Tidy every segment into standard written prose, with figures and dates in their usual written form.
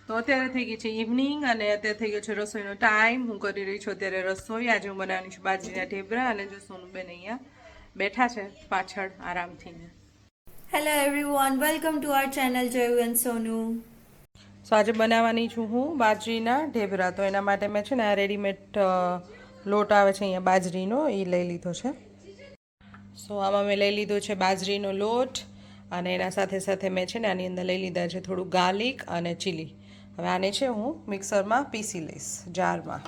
તો અત્યારે થઈ ગઈ છે ઇવનિંગ અને અત્યારે થઈ ગયો છે રસોઈનો ટાઈમ. હું કરી રહી છું અત્યારે રસોઈ. આજે હું બનાવવાની છું બાજરીના ઢેબરા અને જો સોનુબેન અહીંયા બેઠા છે પાછળ આરામથી. Hello everyone, welcome to our channel Jayu and Sonu. સો આજે બનાવવાની છું હું બાજરીના ઢેબરા. તો એના માટે મેં છે ને આ રેડીમેડ લોટ આવે છે અહીંયા બાજરીનો, એ લઈ લીધો છે. સો આમાં મેં લઈ લીધો છે બાજરીનો લોટ અને એના સાથે સાથે મેં છે ને આની અંદર લઈ લીધા છે થોડું ગાર્લિક અને ચીલી. હવે આને છે હું મિક્સરમાં પીસી લઈશ જારમાં.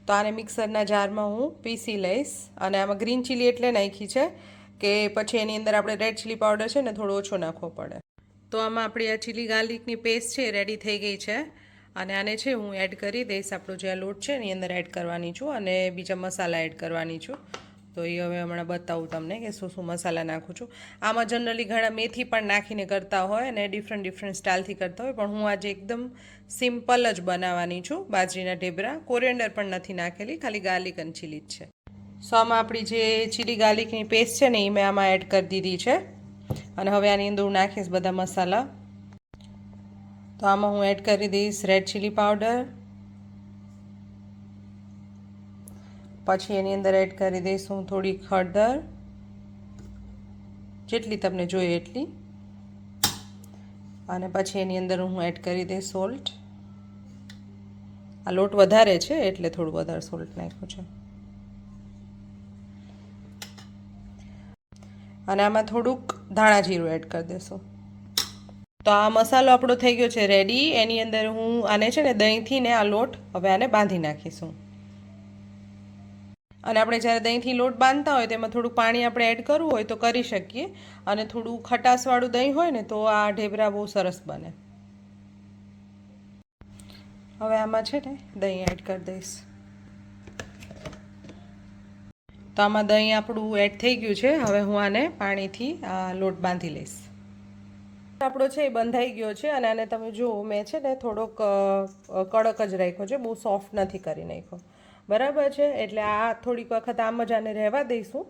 તો આને મિક્સરના જારમાં હું પીસી લઈશ અને આમાં ગ્રીન ચીલી એટલે નાખી છે કે પછી એની અંદર આપણે રેડ ચીલી પાવડર છે ને થોડો ઓછો નાખવો પડે. તો આમાં આપણી આ ચીલી ગાર્લિકની પેસ્ટ છે રેડી થઈ ગઈ છે અને આને છે હું એડ કરી દઈશ. આપણો જે આ લોટ છે એની અંદર એડ કરવાની છું અને બીજા મસાલા એડ કરવાની છું. તો એ હવે હમણાં બતાવું તમને કે શું શું મસાલા નાખું છું. આમાં જનરલી ઘણા મેથી પણ નાખીને કરતા હોય અને ડિફરન્ટ સ્ટાઇલથી કરતા હોય, પણ હું આજે એકદમ સિમ્પલ જ બનાવવાની છું બાજરીના ઢેબરા. કોરિએન્ડર પણ નથી નાખેલી, ખાલી ગાર્લિક અને ચીલી જ છે. સો આમાં આપણી જે ચીલી ગાર્લિકની પેસ્ટ છે ને એ મેં આમાં એડ કરી દીધી છે અને હવે આની અંદર હું નાખીશ બધા મસાલા. તો આમાં હું એડ કરી દઈશ રેડ ચીલી પાવડર, પછી એની અંદર એડ કરી દઈશું થોડી હળદર, જેટલી તમને જોઈએ એટલી, અને પછી એની અંદર હું એડ કરી દઈશ સોલ્ટ. આ લોટ વધારે છે એટલે થોડું વધારે સોલ્ટ નાખ્યું છે. અને આમાં થોડુંક ધાણા જીરું એડ કરી દેશું. તો આ મસાલો આપણો થઈ ગયો છે રેડી. એની અંદર હું આને છે ને દહીંથી ને આ લોટ હવે આને બાંધી નાખીશું. અને આપણે જ્યારે દહીંથી લોટ બાંધતા હોય તેમાં થોડું પાણી આપણે એડ કરવું હોય તો કરી શકીએ, અને થોડું ખટાશવાળું દહીં હોય ને તો આ ઢેબરા બહુ સરસ બને. હવે આમાં છે ને દહીં એડ કરી દઈશ. તો આમાં દહીં આપણું એડ થઈ ગયું છે. હવે હું આને પાણીથી આ લોટ બાંધી લઈશ. આપણો છે એ બંધાઈ ગયો છે અને આને તમે જુઓ મેં છે ને થોડોક કડક જ રાખ્યો છે, બહુ સોફ્ટ નથી કરી નાખ્યો. બરાબર છે, એટલે આ થોડીક વખત આમ જ આને રહેવા દઈશું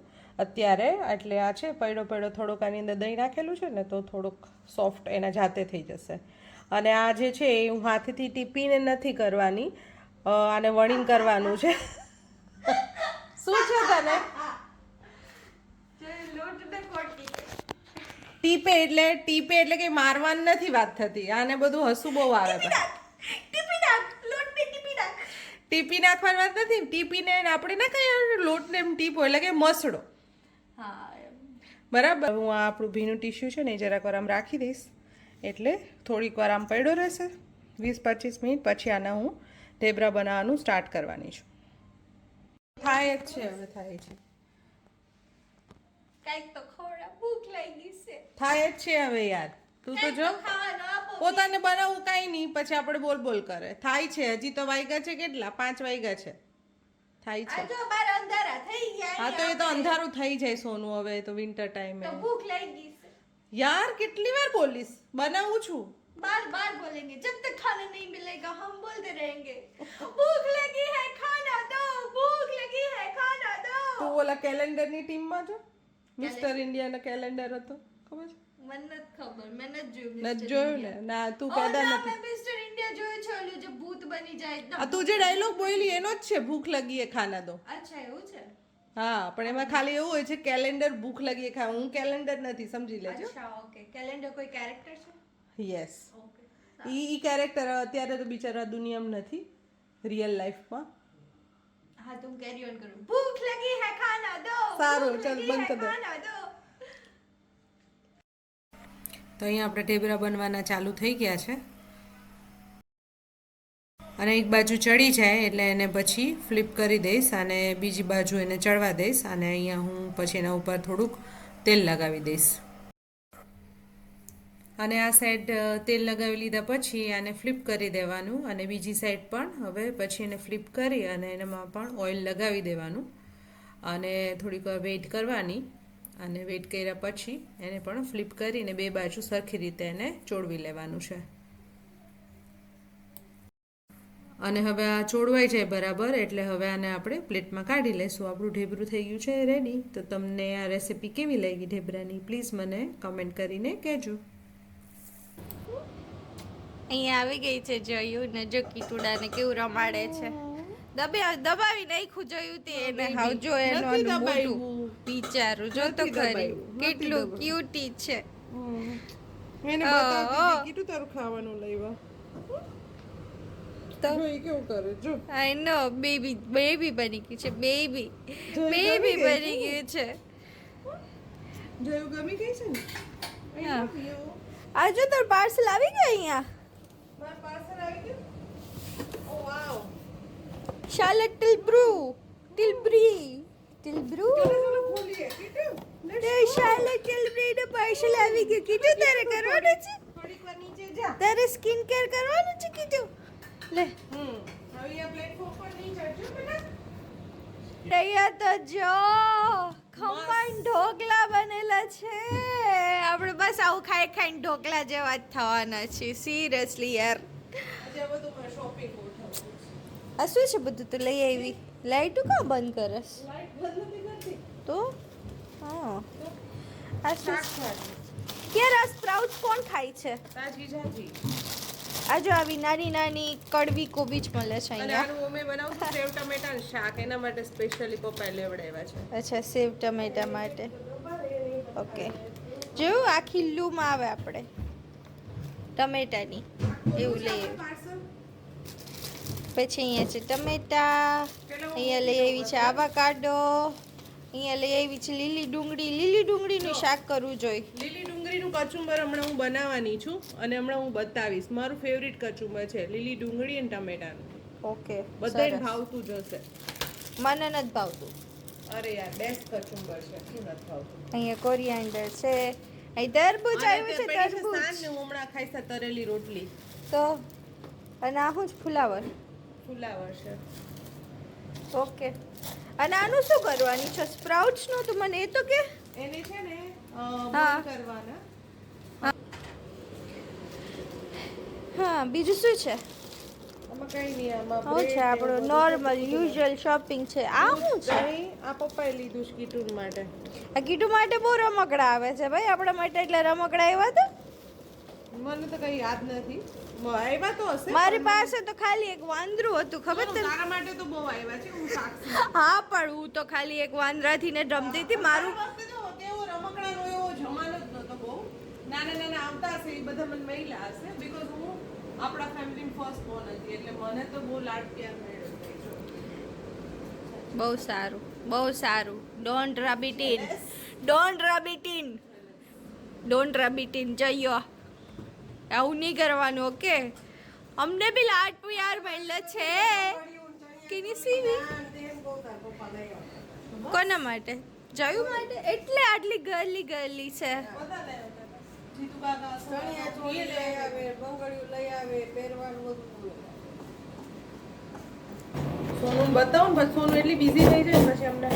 અત્યારે. એટલે આ છે પડ્યો થોડોક આની અંદર દહીં નાખેલું છે ને તો થોડુંક સોફ્ટ એના જાતે થઈ જશે. અને આ જે છે એ હું હાથથી ટીપીને નથી કરવાની, આને વણીને કરવાનું છે. શું છે તને? ટીપે એટલે કે મારવાનું નથી વાત થતી. આને બધું હસવું બહુ આવે છે. ટીપી નાખવાની વાત નથી. ટીપીને આપણે ના કહીએ લોટને એમ ટીપો એટલે કે મસળો. બરાબર. હું આ આપણું ભીનું ટીશ્યુ છે ને એ જરાક વાર આમ રાખી દઈશ એટલે થોડીક વાર આમ પડ્યો રહેશે 20-25 મિનિટ. પછી આના હું ઢેબરા બનાવવાનું સ્ટાર્ટ કરવાની છું. થાય જ છે, હવે થાય છે. કઈક તો ખવડા ભૂખ લાગી છે. થાય જ છે હવે યાર. તું તો જો પોતાને બનાવવું કાંઈ નહીં, પછી આપણે બોલ કરે. થાય છે. હજી તો વાગ્યા છે કેટલા? 5 વાગ્યા છે. થાય છે. જો બાર અંધારા થઈ ગયા. હા તો એ તો અંધારું થઈ જાય સોનું. હવે તો વિન્ટર ટાઈમે તો ભૂખ લાગી છે યાર. કેટલી વાર બોલીશ? બનાવું છું. बार बार बोलेंगे जब तक खाना नहीं मिलेगा हम बोलते रहेंगे भूख लगी है खाना दो, भूख लगी है खाना दो. તું ઓલા કેલેન્ડરની ટીમમાં છો? મિસ્ટર ઇન્ડિયાનો કેલેન્ડર હતો, ખબર છે? મને નથી ખબર, મેં નથી જોયું. નથી જોયું ને? ના તું કહેતા નથી. મેં મિસ્ટર ઇન્ડિયા જોયું છે, ઓલું જે ભૂત બની જાય. આ તું જે ડાયલોગ બોલી એનો જ છે, ભૂખ લગી હે ખાના દો. અચ્છા એવું છે. હા, પણ એમાં ખાલી એવું હોય છે કેલેન્ડર ભૂખ લગી હે ખાવા. હું કેલેન્ડર નથી, સમજી લેજો. અચ્છા ઓકે. કેલેન્ડર કોઈ કેરેક્ટર છે? યસ. ઓકે. ઈ કેરેક્ટર અત્યારે તો બિચારા દુનિયામાં નથી, રિયલ લાઈફમાં. હા તું કેરી ઓન કરું. ભૂખ લગી હે ખાના દો. સારું, ચાલ બંધ કર દે. ખાના દો. તો અહીંયા આપણે ઢેબરા બનવાના ચાલુ થઈ ગયા છે અને એક બાજુ ચડી જાય એટલે એને પછી ફ્લિપ કરી દઈશ અને બીજી બાજુ એને ચડવા દઈશ. અને અહીંયા હું પછી એના ઉપર થોડુંક તેલ લગાવી દઈશ. અને આ સાઈડ તેલ લગાવી લીધા પછી આને ફ્લિપ કરી દેવાનું અને બીજી સાઈડ પણ હવે પછી એને ફ્લિપ કરી અને એનામાં પણ ઓઇલ લગાવી દેવાનું અને થોડીક વાર વેઇટ કરવાની. અને વેઇટ કર્યા પછી એને પણ ફ્લિપ કરીને બે બાજુ સરખી રીતે એને ચોળવી લેવાનું છે. અને હવે આ ચોળવાઈ જાય બરાબર એટલે હવે આને આપણે પ્લેટમાં કાઢી લઈશું. આપણું ઢેબરું થઈ ગયું છે રેડી. તો તમને આ રેસીપી કેવી લાગી ઢેબરાની પ્લીઝ મને કમેન્ટ કરીને કહેજો. અહીંયા આવી ગઈ છે જોયું ને જો કીટુડાને કેવું રમાડે છે દબાવી નાખ્યું જોયું તે એને હાવ જો એનું મોટું બિચારું જો તો ખરી કેટલું ક્યુટી છે એને બતાવતી કીધું તારું ખાવાનું લાવ્યા તો જો એ કેવું કરે જો આઈ નો બેબી બની ગયું છે બેબી બની ગયું છે જોયું ગમી ગઈ છે ને હા આ જો તાર પાર્સલ આવી ગયું અહીંયા મારા પાર્સલ આવી ગયું ઓ વાવ શાર્લેટ ટિલબ્રી ખોલીએ કીધું તે શાર્લેટ ટિલબ્રી નું પાર્સલ આવી ગયું કીધું તારે કરવાનું છે થોડીક વાર નીચે જા તારે સ્કિન કેર કરવાનું છે કીધું લે હવે આ પ્લેટફોર્મ પર નહીં ચડજો બેટા તૈયાર તો જો ખમણ ઢોકલા બનેલા છે આપણે બસ આવું ખાઈને ઢોકલા જેવા જ થવાના છે સિરિયસલી યાર આજે બધું મારે શોપિંગ ગોઠવવું આ શું છે બધું તો લઈ આવી લાઈટું કાં બંધ કરસ લાઈટ બંધ નથી કરતી તો હા આ શું શાકભાજી ક્યારે આ સ્પ્રાઉટ્સ કોણ ખાય છે તાજી જાજી આ જો આવી નાની નાની કડવી કોબી જ મળે છે અને અહીંયા આનું અમે બનાવશું સેવ ટમેટાનું શાક એના માટે સ્પેશિયલી પપ્પાએ લેવડાવ્યા છે અચ્છા સેવ ટમેટા માટે ઓકે જેવું આ ખીલ્લુમાં આવે આપણે ટમેટાની એવું લઈએ પછી અહીંયા છે ટમેટા અહીંયા લઈ આવી છે આવાકાડો અહીંયા લઈ આવી છે લીલી ડુંગળીનું શાક કરવું જોઈએ લીલી ડુંગળીનું કચુંબર હમણાં હું બનાવવાની છું અને હમણાં હું બતાવીશ મારું ફેવરિટ કચુંબર છે લીલી ડુંગળી અને ટમેટાનું ઓકે બધાને ભાવતું જશે મને નથી ભાવતું અરે યાર બેસ્ટ કચુંબર છે શું નથી ભાવતું અહીંયા કોરિયાન્ડર છે અહીં તરબૂચ આવ્યું છે તરબૂચ સાંજને હું હમણાં ખાઈશ આ તરેલી રોટલી તો અને આ શું ફુલાવર ફુલાવર છે ઓકે અને આનું શું કરવાની છે સ્પ્રાઉટ્સ નું તો મને એ તો કે એને છે ને હા. બોઇલ કરવાના હા બીજું શું છે આમાં કઈ નહીં આમાં શું છે આપણું નોર્મલ યુઝ્યુઅલ શોપિંગ છે આ શું છે આ પપ્પાએ લીધું છે કીટુન માટે આ કીટુ માટે બહુ રમકડા આવે છે ભાઈ આપણા માટે એટલે રમકડા આવ્યા હતા મને તો કઈ યાદ નથી આવ્યા તો હશે મારી પાસે તો ખાલી એક વાંદરું હતું ખબર તને તારા માટે તો બહુ આવ્યા છે હું સાક્ષી હા પણ હું તો ખાલી એક વાંદરાથી ને રમતી હતી મારું આ વખતે જો તેવો રમકડાનો એવો જમાનો જ નતો બહુ નાના નાના આવતા હશે એ બધા મને મહિલા હશે બીકોઝ હું આપણા ફેમિલી ફર્સ્ટ બોર્ન હતી એટલે મને તો બહુ લાડ પ્યાર મળ્યો બહુ સારું ડોન્ટ રબ ઇટ ઇન જયો આવું નહીં કરવાનું ઓકે અમને બી લાડ પ્યાર મળ્યો છે કેની સીવી કોના માટે જયું માટે એટલે આટલી ગરલી છે જીતુ કાકા ચણિયા ચોળી લઈ આવે બંગડીઓ લઈ આવે પહેરવાનું બધું સોનું બતાવું ને પછી સોનું એટલી બિઝી થઈ જાય ને પછી અમને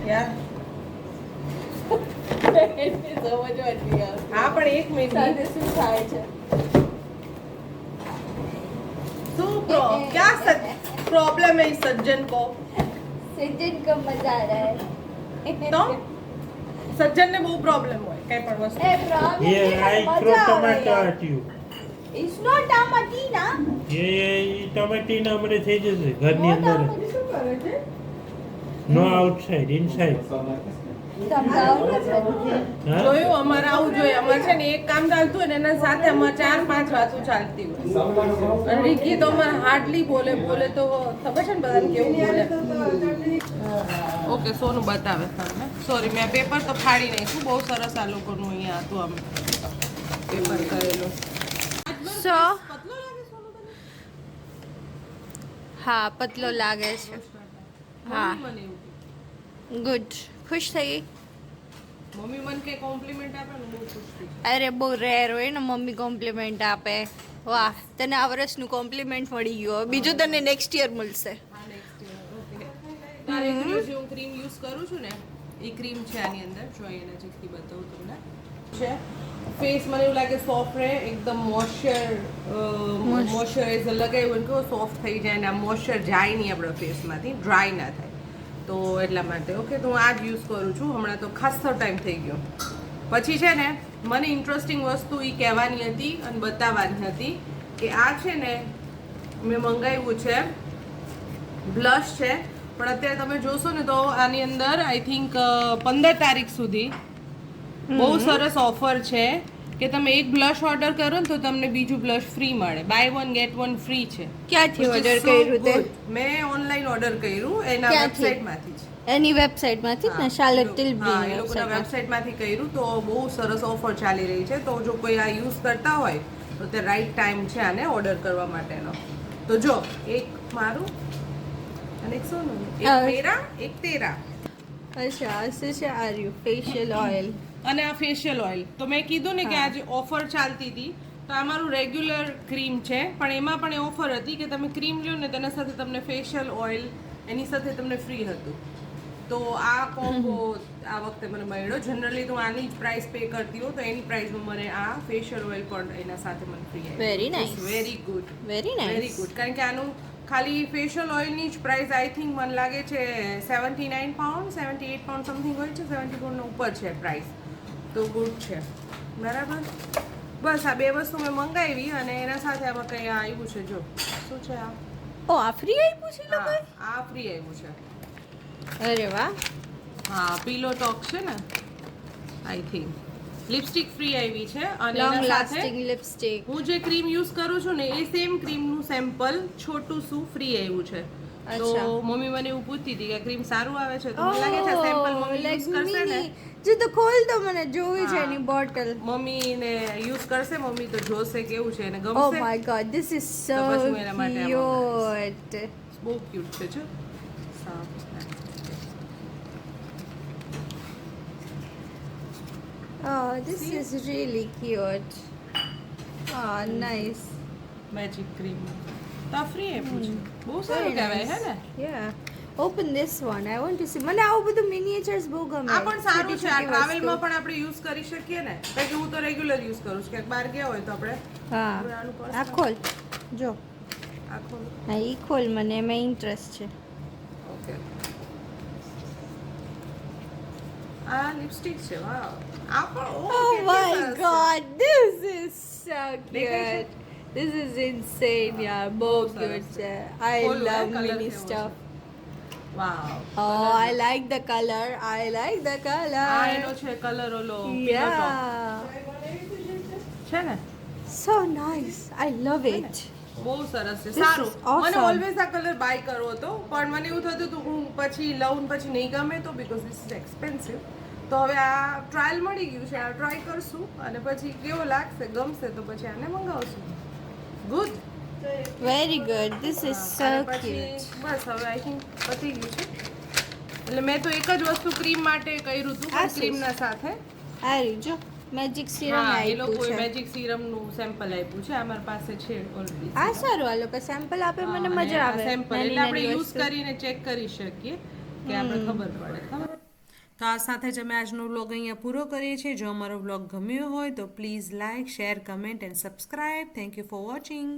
યાર હા પણ એક મિનિટ શું થાય છે क्या प्रॉब्लम है इस सज्जन को सज्जन को मजा आ रहा है तो सज्जन ने बहुत प्रॉब्लम હોય કઈ પણ વસ્તુ Yeah, I throw tomato at you. It's not tomatina. એ ટમેટીના મને થઈ જશે ઘરની અંદર શું કરે છે નો આઉટસાઇડ ઇનસાઇડ હા જોયું અમારે આવું જોઈએ અમારે છે ને એક કામ ચાલતું હોય ને એના સાથે અમારે 4-5 વાતો ચાલતી હોય અને રીકી તો અમારે હાર્ડલી બોલે તો ખબર છે ને બધાને કેવું બોલે ઓકે સોનું બતાવે તમને સોરી મેં પેપર તો ફાડી નાખ્યું બહુ સરસ આ લોકોનું અહીંયા હતું આમ પેપર કરેલું So, પતલો લાગે સોનું તને હા પતલો લાગે છે હા મને એવું ગુડ ખુશ થઈ ગઈ મમ્મી મને કઈ કોમ્પ્લિમેન્ટ આપે ને બહુ ખુશ થઈ અરે બહુ રેર હોય ને મમ્મી કોમ્પ્લિમેન્ટ આપે વાહ તને આ વર્ષનું કોમ્પ્લિમેન્ટ મળી ગયું બીજું તને નેક્સ્ટ યર મળશે હા નેક્સ્ટ યર ઓકે તારે જે હું ક્રીમ યુઝ કરું છું ને એ ક્રીમ છે આની અંદર જો અહીંયા નજીકથી બતાવું તમને છે ફેસ મને એવું લાગે સોફ્ટ રહે એકદમ મોઇશ્ચરાઇઝર લગાવ્યું ને કેવો સોફ્ટ થઈ જાય ને આ મોઇશ્ચર જાય નહીં આપણા ફેસમાંથી ડ્રાય ના થાય તો એટલા માટે ઓકે તો હું આ જ યુઝ કરું છું હમણાં તો ખાસો ટાઈમ થઈ ગયો પછી છે ને મને ઇન્ટરેસ્ટિંગ વસ્તુ એ કહેવાની હતી અને બતાવવાની હતી કે આ છે ને મેં મંગાવ્યું છે બ્લશ છે, પણ અત્યારે તમે જોશો ને તો આની અંદર આઈ થિંક 15 તારીખ સુધી બહુ સરસ ઓફર છે કે તમે એક બ્લશ ઓર્ડર કરો ને તો તમને બીજું બ્લશ ફ્રી મળે, બાય 1 get 1 ફ્રી છે. ક્યાંથી Which is ઓર્ડર so કર્યું તે? good. મેં ઓનલાઈન ઓર્ડર કર્યું એના ક્યાંથી? વેબસાઇટમાંથી જ. એની વેબસાઇટમાંથી જ ને, શાર્લેટ હા, ટિલ્બી એ લોકોના વેબસાઇટમાંથી કર્યું તો બહુ સરસ ઓફર ચાલી રહી છે. તો જો કોઈ આ યુઝ કરતા હોય તો તે રાઈટ ટાઈમ છે આને ઓર્ડર કરવા માટેનો. તો જો એક મારું અને એક સોનું, એક મેરા, એક તેરા. અચ્છા, છે આ રહ્યું ફેશિયલ ઓઇલ. અને આ ફેશિયલ ઓઇલ તો મેં કીધું ને કે આજે ઓફર ચાલતી હતી તો આ મારું રેગ્યુલર ક્રીમ છે, પણ એમાં પણ એ ઓફર હતી કે તમે ક્રીમ લ્યો ને તેના સાથે તમને ફેશિયલ ઓઇલ એની સાથે તમને ફ્રી હતું. તો આ કોમ્બો આ વખતે મને મળ્યો. જનરલી તો આની જ પ્રાઇસ પે કરતી હોઉં તો એની પ્રાઇસમાં મને આ ફેશિયલ ઓઇલ પણ એના સાથે મને ફ્રી આવ્યું. Very nice. Very good, very very nice. Good. કારણ કે આનું ખાલી ફેશિયલ ઓઇલની જ પ્રાઇસ આઈ થિંક મને લાગે છે 79 પાઉન્ડ 78 પાઉન્ડ સમથિંગ હોય છે, 74 નો ઉપર છે પ્રાઇસ. તો ગુડ છે, બરાબર. બસ આ બે વસ્તુ મેં મંગાવી અને એના સાથે આમાં કંઈ આવ્યું છે. જો શું છે આ? ઓ આ ફ્રી આપ્યું છે લોકોએ? હા, આ ફ્રી આવ્યું છે. અરે વાહ. હા, પીલો ટોક છે ને આઈ થિંક. લિપસ્ટિક ફ્રી આવી છે અને લોંગ એના લાસ્ટિંગ સાથે લિપસ્ટિક. હું જે ક્રીમ યુઝ કરું છું ને એ સેમ ક્રીમનું સેમ્પલ છોટું શું ફ્રી આવ્યું છે. તો અચ્છા. મમ્મી મને એવું પૂછતી હતી કે ક્રીમ સારું આવે છે, તો મને લાગે છે સેમ્પલ મમ્મી યુઝ કરશે ને, જો તો ખોલ તો મને જોવી છે હા. એની બોટલ. મમ્મીને યુઝ કરશે મમ્મી તો જોશે કેવું છે અને ઓ ગમશે. My God, this is so તો પછી હું એના માટે આ ક્યુટ. બહુ ક્યુટ છે. જો સાફ Oh, this is really cute. Oh, nice. Magic cream તો ફ્રી આપ્યું છે. બહુ Very સારું કહેવાય હે nice. ને. Yeah. Open this one. I want to see. મને આવું બધું મિનિએચર્સ બહુ ગમે. આ પણ સારું છે. આ છોટી-છોટી ટ્રાવેલમાં વસ્તુ. પણ આપણે યુઝ કરી શકીએ ને. કારણ કે હું તો રેગ્યુલર યુઝ કરું છું. ક્યાંક બહાર ગયા હોય તો આપણે હા. આનું purse આ ખોલ. જો. આખો હા, ઈ ખોલ, મને એમાં ઇન્ટરેસ્ટ છે. ઓકે. આ લિપસ્ટિક છે. વાવ. આ પણ Oh my god, this is so દેખાય છે? cute. This is insane, yeah. બહુ સરસ cute છે. છે. I ખોલું, love colour mini કેવો stuff. Vav. Oh, I like the color. I like the color. આ એનો છે કલર ઓલો પીલો ટોપ Yeah. છે ને. So nice. I love it. બહુ સરસ છે. This સારું. is awesome. મને ઓલવેઝ આ કલર બાય કરવો હતો પણ મને એવું થતું હતું હું પછી લઉં ને પછી નહીં ગમે તો બીકોઝ ધીસ ઇઝ એક્સપેન્સિવ. તો હવે આ ટ્રાયલ મળી ગયું છે, આ ટ્રાય કરશું અને પછી કેવો લાગશે ગમશે તો પછી આને મંગાવશું. Good. Very good. This is so પછી cute. બસ હવે આઈ થિંક પતી ગયું છે. એટલે મેં તો એક જ વસ્તુ ક્રીમ માટે કર્યું હતું આ પણ શું? ક્રીમના સાથે. આ રહ્યું જો. મેજિક સિરમ હા, એ આપ્યું લોકોએ છે. મેજિક સિરમનું સેમ્પલ આપ્યું છે. આ મારી પાસે છે ઓલરેડી. આ સારું, આ લોકો સેમ્પલ આપે, મને મજા આવે. સેમ્પલ નાની એટલે આપણે નાની યુઝ વસ્તુ. કરીને ચેક કરી શકીએ કે આપણે ખબર પડે. ખબર? તો આ સાથે જ અમે આજનો વ્લોગ અહીંયા પૂરો કરીએ છીએ. જો અમારો વ્લોગ ગમ્યો હોય તો please like, share, comment and subscribe. Thank you for watching.